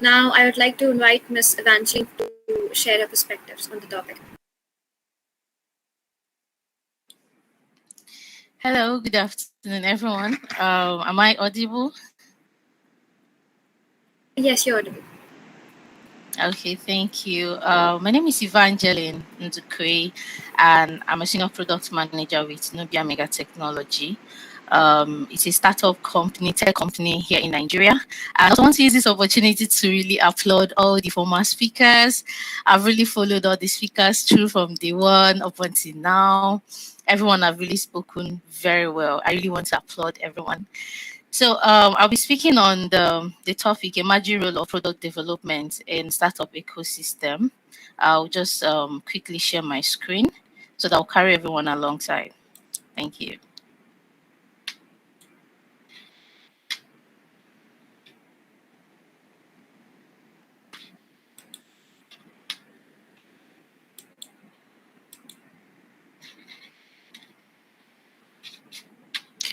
Now, I would like to invite Ms. Evangeline to share her perspectives on the topic. Hello, good afternoon, everyone. Am I audible? Yes, you're audible. Okay, thank you. My name is Evangeline Ndukwe, and I'm a senior product manager with Nubia Mega Technology. It's a startup company, tech company here in Nigeria. I also want to use this opportunity to really applaud all the former speakers. I've really followed all the speakers through from day one up until now. Everyone have really spoken very well. I really want to applaud everyone. So I'll be speaking on the topic, emerging role of product development in startup ecosystem. I'll just quickly share my screen so that I'll carry everyone alongside. Thank you.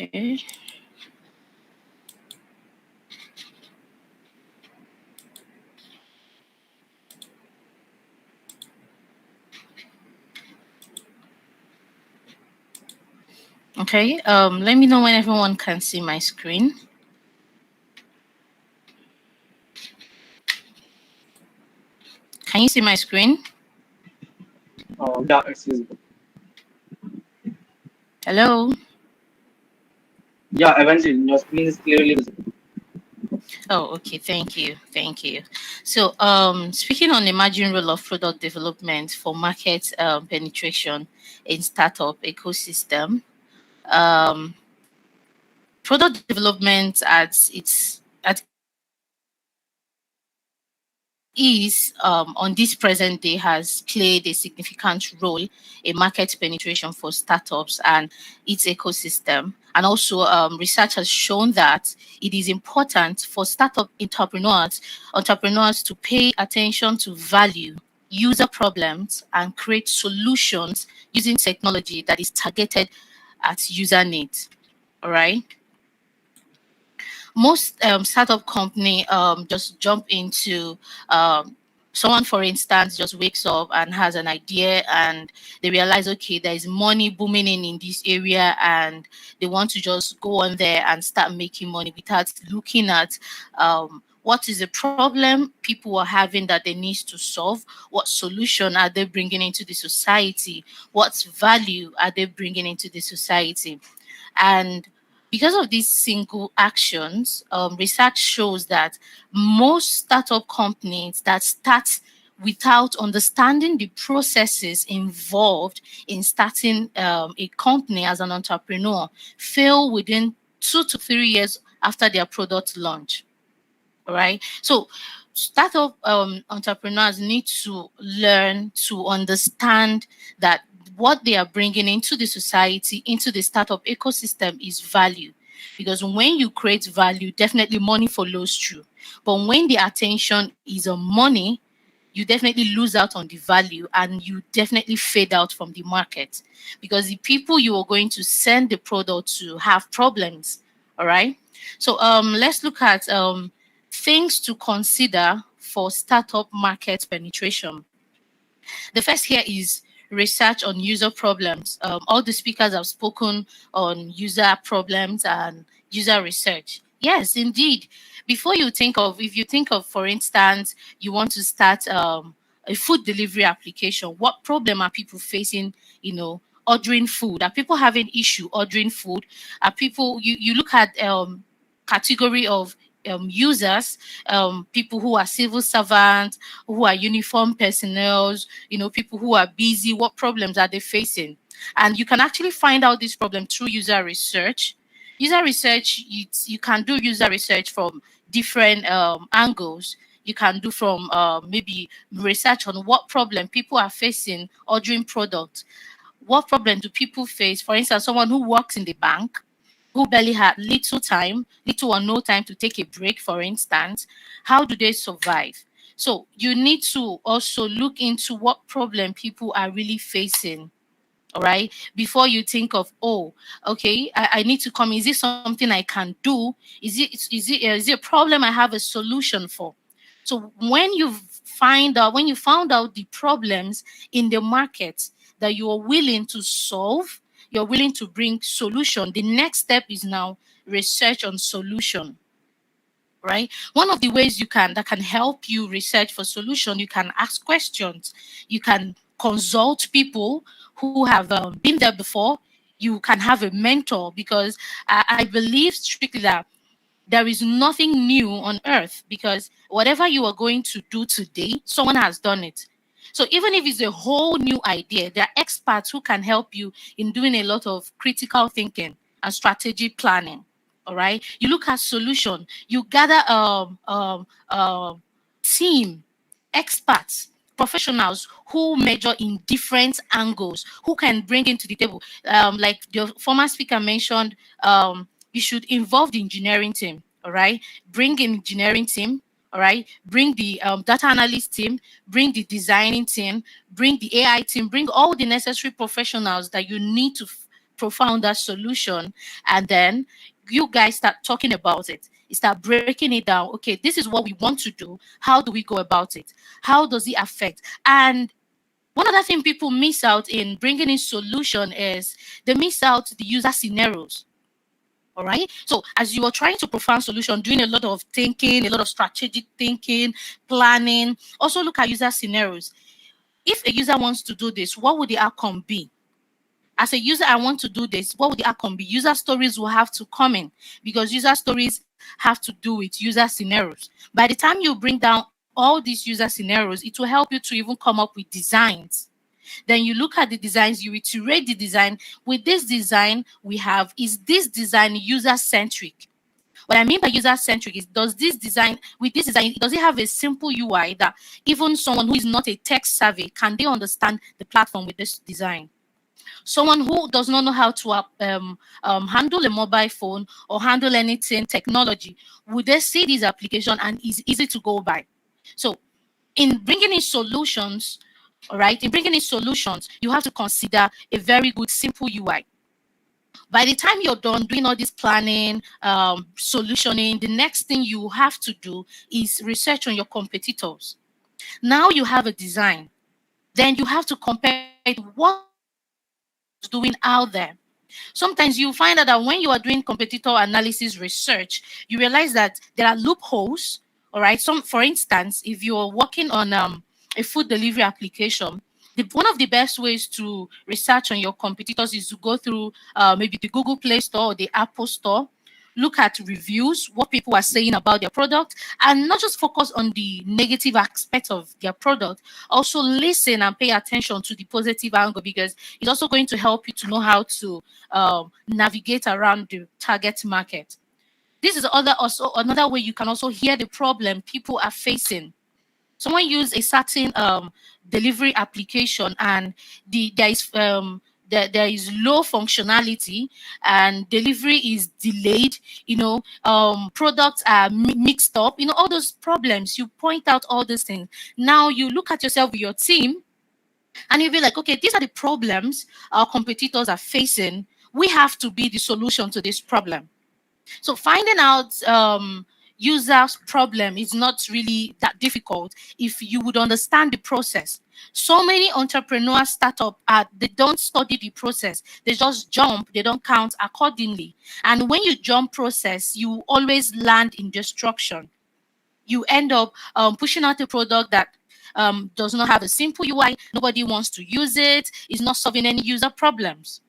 Okay. Okay, let me know when everyone can see my screen. Can you see my screen? Yeah, it's visible. Hello? Yeah, Evangeline, your screen is clearly visible. Oh, okay, thank you. Thank you. So speaking on emerging role of product development for market penetration in startup ecosystem, um, product development at is on this present day has played a significant role in market penetration for startups and its ecosystem. And also research has shown that it is important for startup entrepreneurs to pay attention to value, user problems, and create solutions using technology that is targeted at user needs. All right. Most startup company just jump into someone, for instance, just wakes up and has an idea and they realize, okay, there is money booming in this area, and they want to just go on there and start making money without looking at what is the problem people are having that they need to solve, what solution are they bringing into the society, what value are they bringing into the society. And because of these single actions, research shows that most startup companies that start without understanding the processes involved in starting a company as an entrepreneur fail within 2 to 3 years after their product launch. All right. So startup entrepreneurs need to learn to understand that what they are bringing into the society, into the startup ecosystem is value. Because when you create value, definitely money follows through. But when the attention is on money, you definitely lose out on the value and you definitely fade out from the market, because the people you are going to send the product to have problems. All right. So let's look at things to consider for startup market penetration. The first here is research on user problems. All the speakers have spoken on user problems and user research. Yes, indeed. Before you think of, if you think of, for instance, you want to start a food delivery application, what problem are people facing, ordering food? Are people having issue ordering food? Are people, you look at category of users, people who are civil servants, who are uniform personnel, people who are busy, what problems are they facing? And you can actually find out this problem through user research. User research, you can do user research from different angles. You can do from maybe research on what problem people are facing ordering product. What problem do people face? For instance, someone who works in the bank, who barely had little or no time to take a break, for instance, how do they survive? So you need to also look into what problem people are really facing, all right, before you think of, oh, okay, I need to come. Is this something I can do? Is it a problem I have a solution for? So when you found out the problems in the market that you are willing to solve, you're willing to bring solution. The next step is now research on solution, right? One of the ways that can help you research for solution, you can ask questions, you can consult people who have been there before. You can have a mentor, because I believe strictly that there is nothing new on earth, because whatever you are going to do today, someone has done it. So even if it's a whole new idea, there are experts who can help you in doing a lot of critical thinking and strategic planning. All right. You look at solution, you gather team, experts, professionals who measure in different angles, who can bring into the table. Like the former speaker mentioned, you should involve the engineering team. All right. Bring in engineering team. All right. Bring the data analyst team, bring the designing team, bring the AI team, bring all the necessary professionals that you need to profound that solution. And then you guys start talking about it. You start breaking it down. Okay, this is what we want to do. How do we go about it? How does it affect? And one other thing people miss out in bringing in solution is they miss out the user scenarios. All right. So as you are trying to profound solution, doing a lot of thinking, a lot of strategic thinking, planning, also look at user scenarios. If a user wants to do this, what would the outcome be? As a user, I want to do this. What would the outcome be? User stories will have to come in, because user stories have to do with user scenarios. By the time you bring down all these user scenarios, it will help you to even come up with designs. Then you look at the designs, you iterate the design. With this design we have, is this design user centric? What I mean by user centric is, does this design, with this design, does it have a simple UI that even someone who is not a tech savvy, can they understand the platform with this design? Someone who does not know how to handle a mobile phone or handle anything technology, would they see this application and is easy to go by? So in bringing in solutions, all right, in bringing in solutions, you have to consider a very good simple UI. By the time you're done doing all this planning, solutioning, the next thing you have to do is research on your competitors. Now you have a design, then you have to compare it with what doing out there. Sometimes you find out that when you are doing competitor analysis research, you realize that there are loopholes. All right. Some, for instance, if you're working on a food delivery application, one of the best ways to research on your competitors is to go through maybe the Google Play Store or the Apple Store. Look at reviews, what people are saying about their product, and not just focus on the negative aspect of their product. Also listen and pay attention to the positive angle, because it's also going to help you to know how to navigate around the target market. This is also another way you can also hear the problem people are facing. Someone use a certain delivery application, and there is low functionality and delivery is delayed, products are mixed up, all those problems. You point out all those things. Now you look at yourself with your team and you'll be like, okay, these are the problems our competitors are facing. We have to be the solution to this problem. So finding out users' problem is not really that difficult if you would understand the process. So many entrepreneurs startup they don't study the process. They just jump. They don't count accordingly. And when you jump process, you always land in destruction. You end up pushing out a product that does not have a simple UI. Nobody wants to use it. It's not solving any user problems.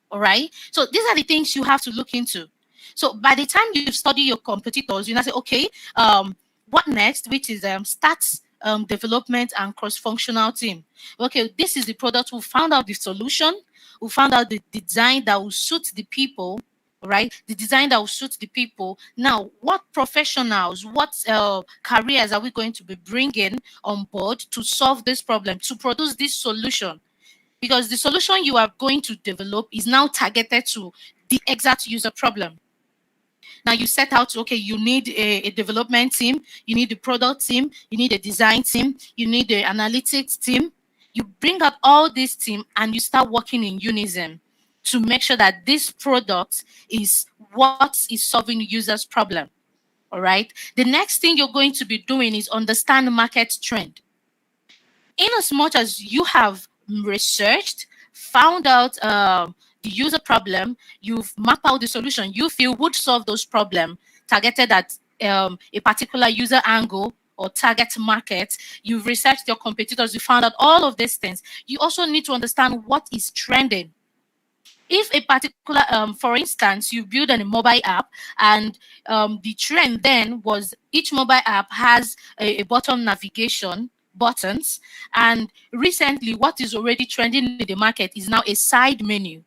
All right. So these are the things you have to look into. So by the time you study your competitors, you now say, okay, what next? Which is stats, development, and cross-functional team. Okay, this is the product. We found out the solution. We found out the design that will suit the people. Right, the design that will suit the people. Now, what professionals, what careers are we going to be bringing on board to solve this problem, to produce this solution? Because the solution you are going to develop is now targeted to the exact user problem. Now you set out, okay, you need a development team, you need a product team, you need a design team, you need an analytics team. You bring out all this team and you start working in unison to make sure that this product is what is solving the user's problem. All right. The next thing you're going to be doing is understand market trend. In as much as you have researched, found out the user problem, you've mapped out the solution you feel would solve those problems targeted at a particular user angle or target market, you've researched your competitors, you found out all of these things. You also need to understand what is trending. If a particular, for instance, you build a mobile app and the trend then was each mobile app has a button navigation buttons, and recently what is already trending in the market is now a side menu,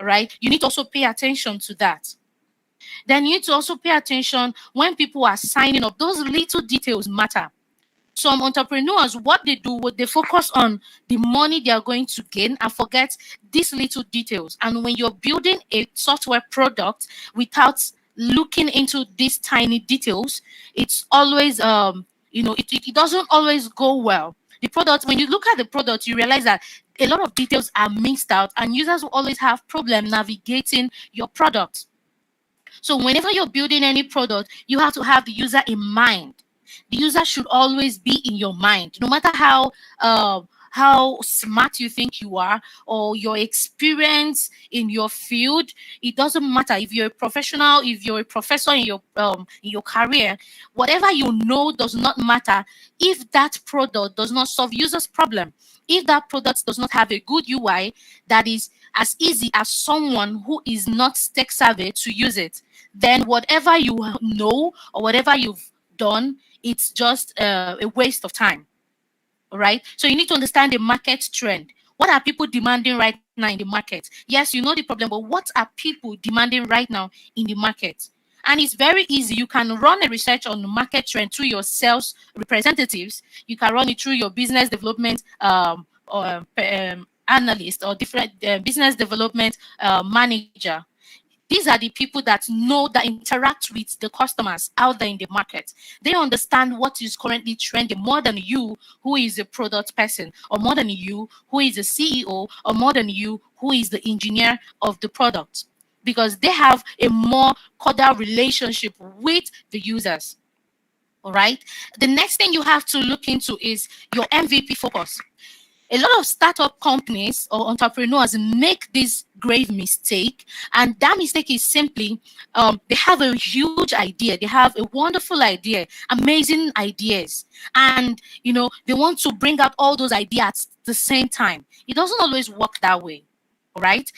right? You need to also pay attention to that. Then you need to also pay attention when people are signing up. Those little details matter. Some entrepreneurs, what they do, what they focus on the money they are going to gain and forget these little details. And when you're building a software product without looking into these tiny details, it's always it doesn't always go well. The product, when you look at the product, you realize that a lot of details are mixed out and users will always have problem navigating your product. So whenever you're building any product, you have to have the user in mind. The user should always be in your mind, no matter how smart you think you are or your experience in your field. It doesn't matter if you're a professional, if you're a professor in your career. Whatever you know does not matter if that product does not solve users' problem. If that product does not have a good UI that is as easy as someone who is not tech savvy to use it, then whatever you know or whatever you've done, it's just a waste of time. All right. So you need to understand the market trend. What are people demanding right now in the market? Yes, you know the problem, but what are people demanding right now in the market? And it's very easy. You can run a research on the market trend through your sales representatives. You can run it through your business development analyst or different business development manager. These are the people that know, that interact with the customers out there in the market. They understand what is currently trending more than you, who is a product person, or more than you, who is a CEO, or more than you, who is the engineer of the product, because they have a more cordial relationship with the users. All right. The next thing you have to look into is your MVP focus. A lot of startup companies or entrepreneurs make this grave mistake, and that mistake is simply they have a huge idea, they have a wonderful idea, amazing ideas, and they want to bring out all those ideas at the same time. It doesn't always work that way. All right.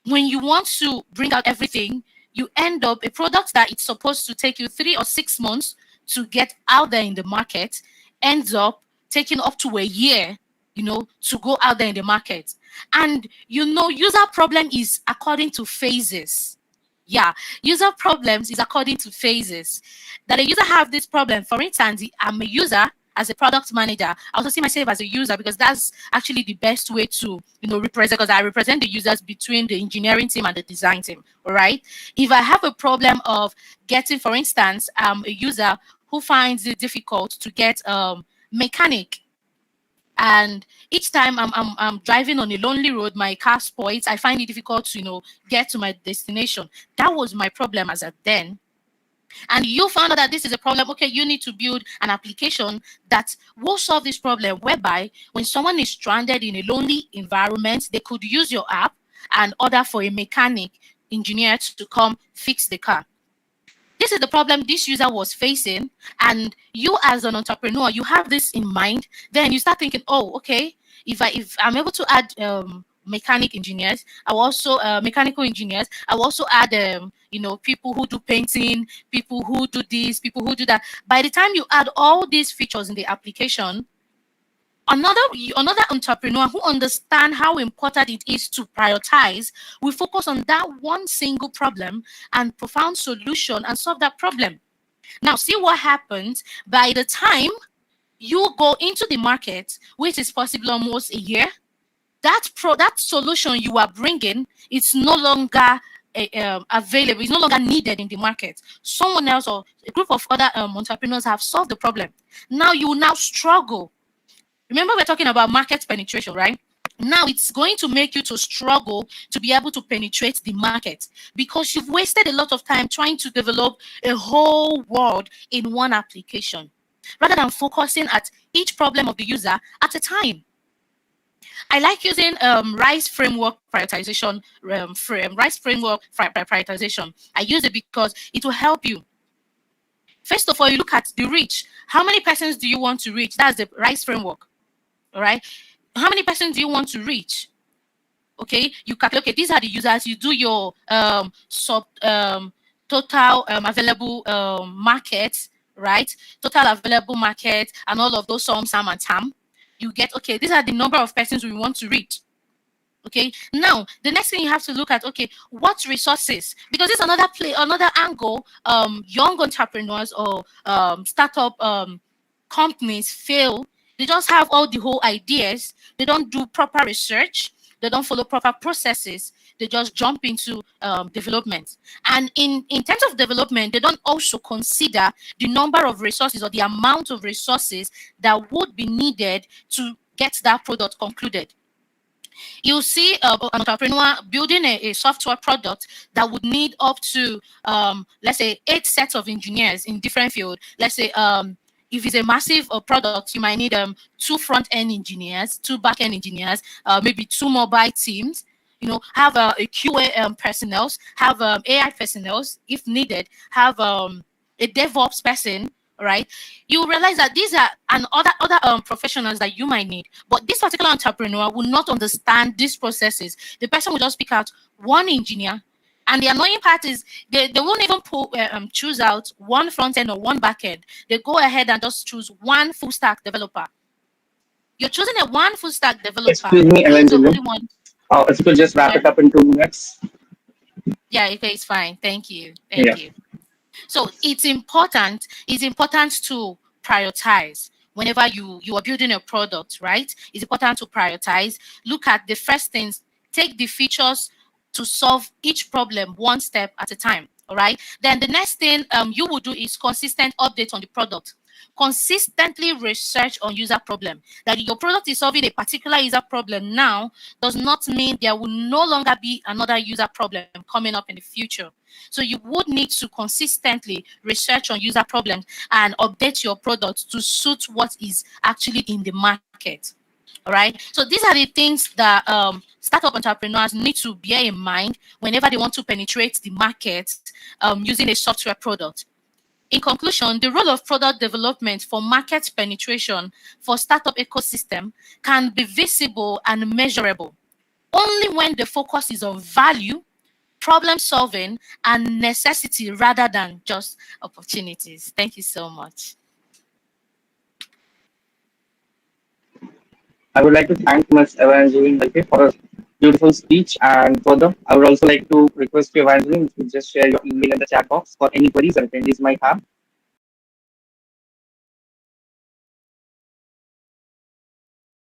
When you want to bring out everything, you end up a product that it's supposed to take you 3 or 6 months to get out there in the market ends up taking up to a year, to go out there in the market. And user problem is according to phases. Yeah, user problems is according to phases. That a user have this problem. For instance, I'm a user as a product manager. I also see myself as a user because that's actually the best way to, represent, because I represent the users between the engineering team and the design team. All right. If I have a problem of getting, for instance, I'm a user who finds it difficult to get mechanic, and each time I'm driving on a lonely road, my car spoils. I find it difficult to get to my destination. That was my problem as at then. And you found out that this is a problem. Okay, you need to build an application that will solve this problem, whereby when someone is stranded in a lonely environment, they could use your app and order for a mechanic engineer to come fix the car. This is the problem this user was facing, and you as an entrepreneur, you have this in mind. Then you start thinking, oh, okay, if I'm able to add mechanic engineers, I will also mechanical engineers, I will also add people who do painting, people who do this, people who do that. By the time you add all these features in the application, another entrepreneur who understand how important it is to prioritize will focus on that one single problem and profound solution and solve that problem. Now, see what happens by the time you go into the market, which is possibly almost a year. That solution you are bringing, it's no longer available. It's no longer needed in the market. Someone else or a group of other entrepreneurs have solved the problem. Now you will now struggle. Remember, we're talking about market penetration, right? Now it's going to make you to struggle to be able to penetrate the market because you've wasted a lot of time trying to develop a whole world in one application rather than focusing at each problem of the user at a time. I like using rice framework prioritization rice framework prioritization. I use it because it will help you. First of all, you look at the reach. How many persons do you want to reach? That's the rice framework. All right. How many persons do you want to reach? Okay, you calculate, okay, these are the users. You do your total available market, right? Total available market and all of those sum, sum, and tam. You get, okay, these are the number of persons we want to reach. Okay, now the next thing you have to look at, okay, what resources, because it's another angle. Young entrepreneurs or startup companies fail. They just have all the whole ideas. They don't do proper research. They don't follow proper processes. They just jump into development. And in terms of development, they don't also consider the number of resources or the amount of resources that would be needed to get that product concluded. You see an entrepreneur building a software product that would need up to, let's say, 8 sets of engineers in different fields. Let's say, if it's a massive product, you might need 2 front-end engineers, 2 back-end engineers, maybe 2 mobile teams. You know, have a QA personnel, have AI personnel if needed, have a DevOps person, right? You realize that these are other professionals that you might need, but this particular entrepreneur will not understand these processes. The person will just pick out one engineer, and the annoying part is they won't even choose out one front end or one back end. They go ahead and just choose one full stack developer. You're choosing a one full stack developer. Excuse me, He's the only Evangeline. one. If you could just wrap Yeah, it up in 2 minutes. yeah, okay, it's fine. Thank you. Yeah. Thank you. So it's important to prioritize whenever you are building a product, right? It's important to prioritize. Look at the first things, take the features to solve each problem one step at a time. All right. Then the next thing you will do is consistent update on the product. Consistently research on user problem. That your product is solving a particular user problem now does not mean there will no longer be another user problem coming up in the future. So you would need to consistently research on user problems and update your product to suit what is actually in the market. All right. So these are the things that startup entrepreneurs need to bear in mind whenever they want to penetrate the market using a software product. In conclusion, the role of product development for market penetration for startup ecosystem can be visible and measurable only when the focus is on value, problem solving, and necessity rather than just opportunities. Thank you so much. I would like to thank Ms. Evangeline Dalke for a beautiful speech. And further, I would also like to request you, Evangeline, to just share your email in the chat box for any queries that attendees might have.